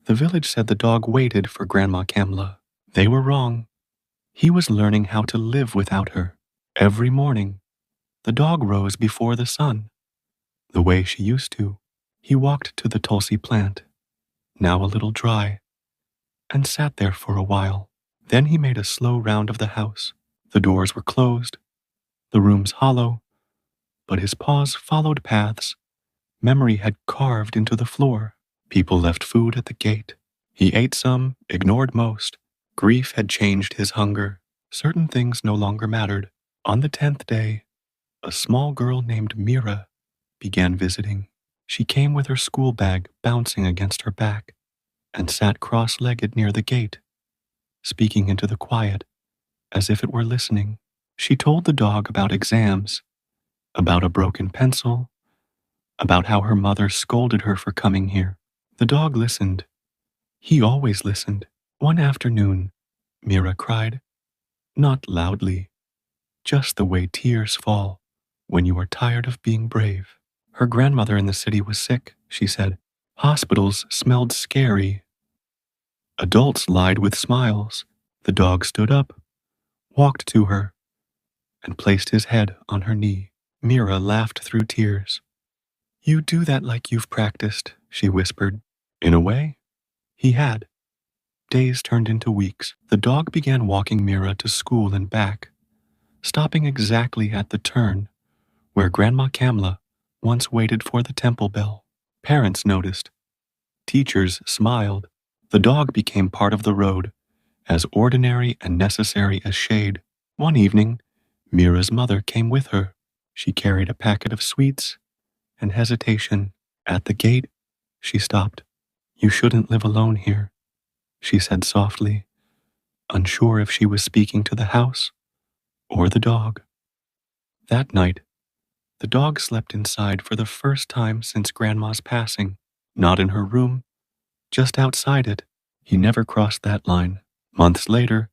The village said the dog waited for Grandma Kamla. They were wrong. He was learning how to live without her. Every morning, the dog rose before the sun, the way she used to. He walked to the tulsi plant, now a little dry, and sat there for a while. Then he made a slow round of the house. The doors were closed, the rooms hollow, but his paws followed paths memory had carved into the floor. People left food at the gate. He ate some, ignored most. Grief had changed his hunger. Certain things no longer mattered. On the 10th day, a small girl named Mira began visiting. She came with her school bag bouncing against her back and sat cross-legged near the gate, speaking into the quiet as if it were listening. She told the dog about exams, about a broken pencil, about how her mother scolded her for coming here. The dog listened. He always listened. One afternoon, Mira cried, not loudly, just the way tears fall when you are tired of being brave. Her grandmother in the city was sick, she said. Hospitals smelled scary. Adults lied with smiles. The dog stood up, walked to her, and placed his head on her knee. Mira laughed through tears. You do that like you've practiced, she whispered. In a way, he had. Days turned into weeks. The dog began walking Mira to school and back, stopping exactly at the turn where Grandma Kamla once waited for the temple bell. Parents noticed. Teachers smiled. The dog became part of the road, as ordinary and necessary as shade. One evening, Mira's mother came with her. She carried a packet of sweets and hesitation. At the gate, she stopped. You shouldn't live alone here, she said softly, unsure if she was speaking to the house or the dog. That night, the dog slept inside for the first time since Grandma's passing. Not in her room, just outside it. He never crossed that line. Months later,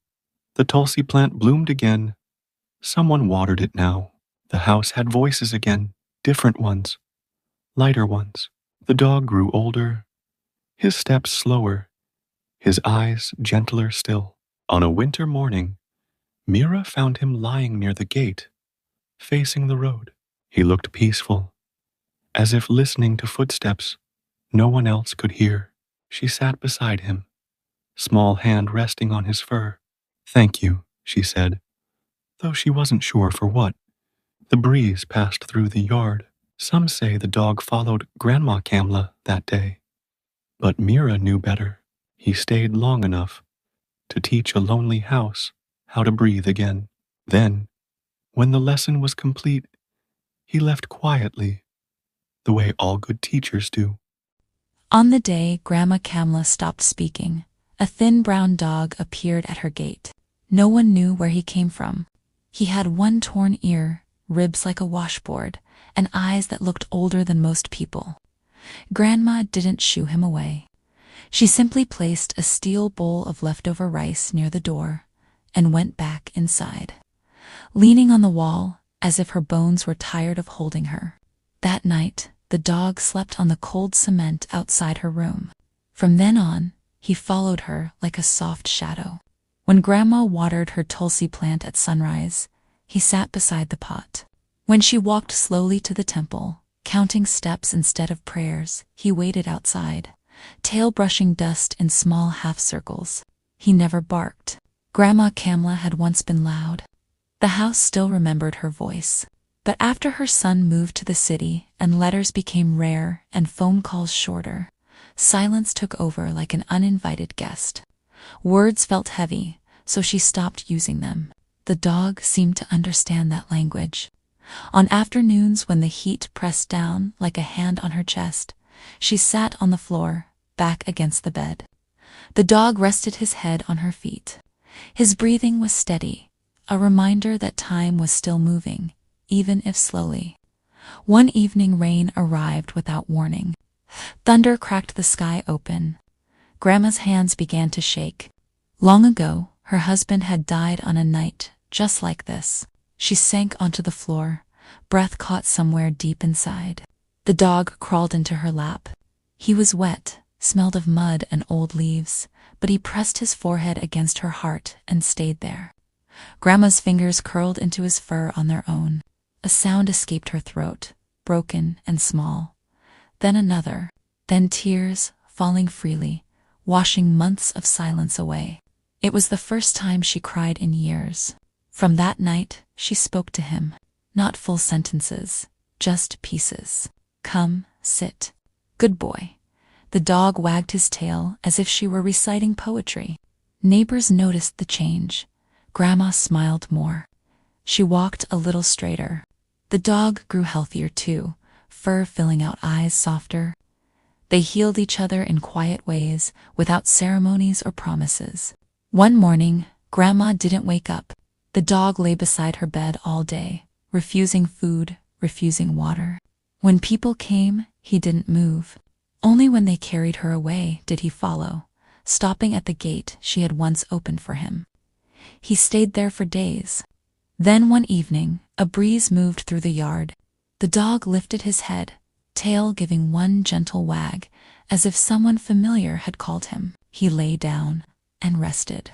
the tulsi plant bloomed again. Someone watered it now. The house had voices again, different ones, lighter ones. The dog grew older, his steps slower, his eyes gentler still. On a winter morning, Mira found him lying near the gate, facing the road. He looked peaceful, as if listening to footsteps no one else could hear. She sat beside him, small hand resting on his fur. Thank you, she said, though she wasn't sure for what. The breeze passed through the yard. Some say the dog followed Grandma Kamla that day, but Mira knew better. He stayed long enough to teach a lonely house how to breathe again. Then, when the lesson was complete, he left quietly, the way all good teachers do. On the day Grandma Kamla stopped speaking, a thin brown dog appeared at her gate. No one knew where he came from. He had one torn ear, ribs like a washboard, and eyes that looked older than most people. Grandma didn't shoo him away. She simply placed a steel bowl of leftover rice near the door and went back inside, leaning on the wall as if her bones were tired of holding her. That night, the dog slept on the cold cement outside her room. From then on, he followed her like a soft shadow. When Grandma watered her tulsi plant at sunrise, he sat beside the pot. When she walked slowly to the temple, counting steps instead of prayers, he waited outside, tail brushing dust in small half-circles. He never barked. Grandma Kamla had once been loud. The house still remembered her voice. But after her son moved to the city and letters became rare and phone calls shorter, silence took over like an uninvited guest. Words felt heavy, so she stopped using them. The dog seemed to understand that language. On afternoons when the heat pressed down like a hand on her chest, she sat on the floor, back against the bed. The dog rested his head on her feet. His breathing was steady, a reminder that time was still moving, even if slowly. One evening rain arrived without warning. Thunder cracked the sky open. Grandma's hands began to shake. Long ago, her husband had died on a night just like this. She sank onto the floor, breath caught somewhere deep inside. The dog crawled into her lap. He was wet, smelled of mud and old leaves, but he pressed his forehead against her heart and stayed there. Grandma's fingers curled into his fur on their own. A sound escaped her throat, broken and small. Then another, then tears falling freely, washing months of silence away. It was the first time she cried in years. From that night, she spoke to him. Not full sentences, just pieces. Come, sit. Good boy. The dog wagged his tail as if she were reciting poetry. Neighbors noticed the change. Grandma smiled more. She walked a little straighter. The dog grew healthier too, fur filling out eyes softer. They healed each other in quiet ways, without ceremonies or promises. One morning, Grandma didn't wake up. The dog lay beside her bed all day, refusing food, refusing water. When people came, he didn't move. Only when they carried her away did he follow, stopping at the gate she had once opened for him. He stayed there for days. Then one evening, a breeze moved through the yard. The dog lifted his head, tail giving one gentle wag, as if someone familiar had called him. He lay down and rested.